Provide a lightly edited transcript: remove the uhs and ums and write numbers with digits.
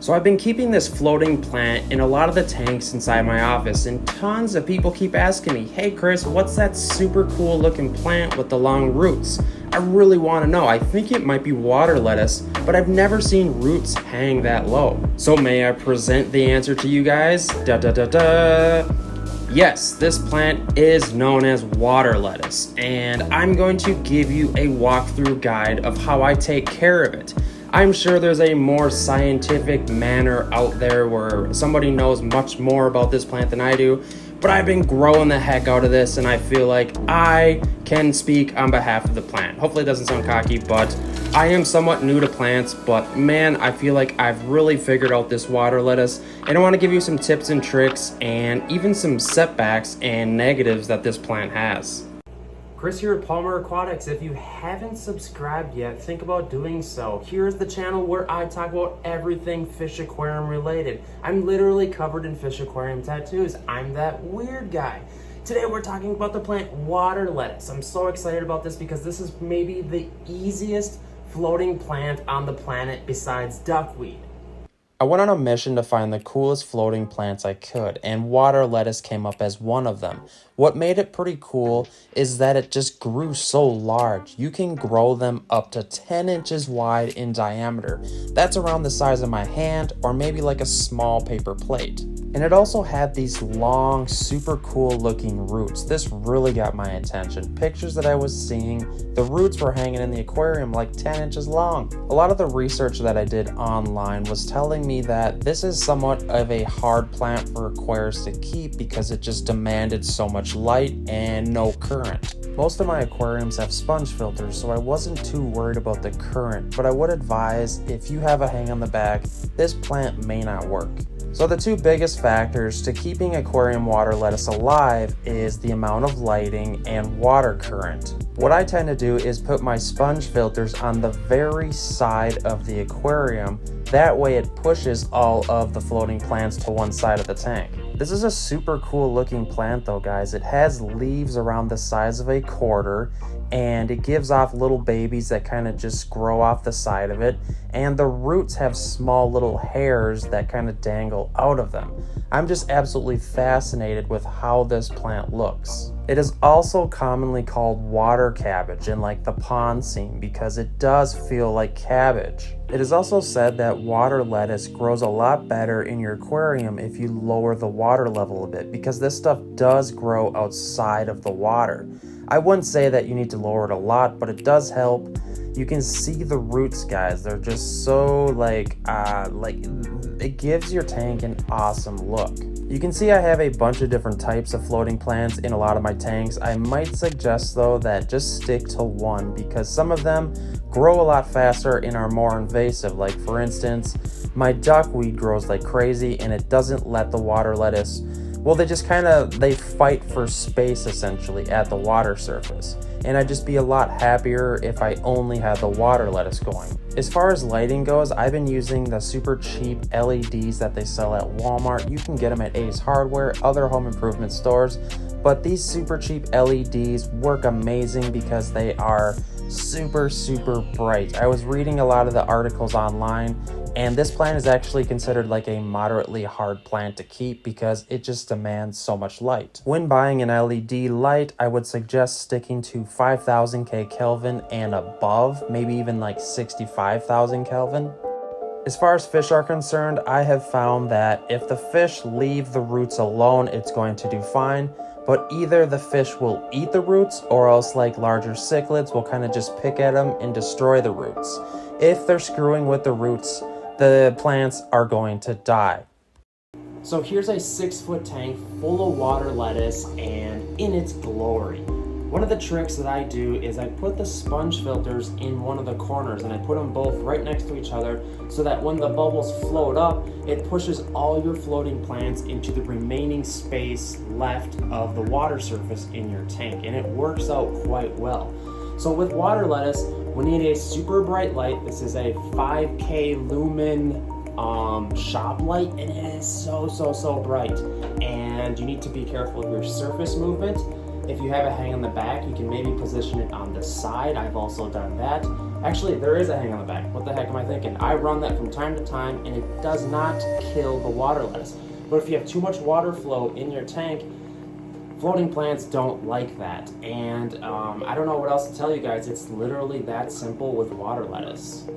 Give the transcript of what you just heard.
So I've been keeping this floating plant in a lot of the tanks inside my office, and tons of people keep asking me, hey Chris, what's that super cool looking plant with the long roots? I really want to know. I think it might be water lettuce, but I've never seen roots hang that low. So may I present the answer to you guys? Da da da da. Yes, this plant is known as water lettuce, and I'm going to give you a walkthrough guide of how I take care of it. I'm sure there's a more scientific manner out there where somebody knows much more about this plant than I do, but I've been growing the heck out of this and I feel like I can speak on behalf of the plant. Hopefully it doesn't sound cocky, but I am somewhat new to plants, but man, I feel like I've really figured out this water lettuce, and I want to give you some tips and tricks and even some setbacks and negatives that this plant has. Chris here at Palmer Aquatics. If you haven't subscribed yet, think about doing so. Here's the channel where I talk about everything fish aquarium related. I'm literally covered in fish aquarium tattoos. I'm that weird guy. Today we're talking about the plant water lettuce. I'm so excited about this because this is maybe the easiest floating plant on the planet besides duckweed. I went on a mission to find the coolest floating plants I could, and water lettuce came up as one of them. What made it pretty cool is that it just grew so large. You can grow them up to 10 inches wide in diameter. That's around the size of my hand, or maybe like a small paper plate. And it also had these long, super cool looking roots. This really got my attention. Pictures that I was seeing, the roots were hanging in the aquarium like 10 inches long. A lot of the research that I did online was telling me that this is somewhat of a hard plant for aquarists to keep because it just demanded so much light and no current. Most of my aquariums have sponge filters, so I wasn't too worried about the current, but I would advise if you have a hang on the back, this plant may not work. So the two biggest factors to keeping aquarium water lettuce alive is the amount of lighting and water current. What I tend to do is put my sponge filters on the very side of the aquarium. That way it pushes all of the floating plants to one side of the tank. This is a super cool looking plant though, guys. It has leaves around the size of a quarter, and it gives off little babies that kind of just grow off the side of it, and the roots have small little hairs that kind of dangle out of them. I'm just absolutely fascinated with how this plant looks. It is also commonly called water cabbage in like the pond scene because it does feel like cabbage. It is also said that water lettuce grows a lot better in your aquarium if you lower the water level a bit, because this stuff does grow outside of the water. I wouldn't say that you need to lower it a lot, but it does help. You can see the roots, guys. They're just so like it gives your tank an awesome look. You can see I have a bunch of different types of floating plants in a lot of my tanks. I might suggest though that just stick to one because some of them grow a lot faster and are more invasive. Like for instance, my duckweed grows like crazy and it doesn't let the water lettuce, well, they fight for space essentially at the water surface. And I'd just be a lot happier if I only had the water lettuce going. As far as lighting goes, I've been using the super cheap LEDs that they sell at Walmart. You can get them at Ace Hardware, other home improvement stores, but these super cheap LEDs work amazing because they are super bright. I was reading a lot of the articles online, and this plant is actually considered like a moderately hard plant to keep because it just demands so much light. When buying an LED light, I would suggest sticking to 5000 Kelvin and above, maybe even like 65,000 Kelvin. As far as fish are concerned, I have found that if the fish leave the roots alone, it's going to do fine. But either the fish will eat the roots or else like larger cichlids will kind of just pick at them and destroy the roots. If they're screwing with the roots, the plants are going to die. So here's a 6-foot tank full of water lettuce and in its glory. One of the tricks that I do is I put the sponge filters in one of the corners and I put them both right next to each other so that when the bubbles float up, it pushes all your floating plants into the remaining space left of the water surface in your tank, and it works out quite well. So with water lettuce, we need a super bright light. This is a 5K lumen shop light, and it is so bright. And you need to be careful of your surface movement. If you have a hang on the back, you can maybe position it on the side. I've also done that. Actually, there is a hang on the back. What the heck am I thinking? I run that from time to time, and it does not kill the water lettuce. But if you have too much water flow in your tank, floating plants don't like that. And I don't know what else to tell you guys. It's literally that simple with water lettuce.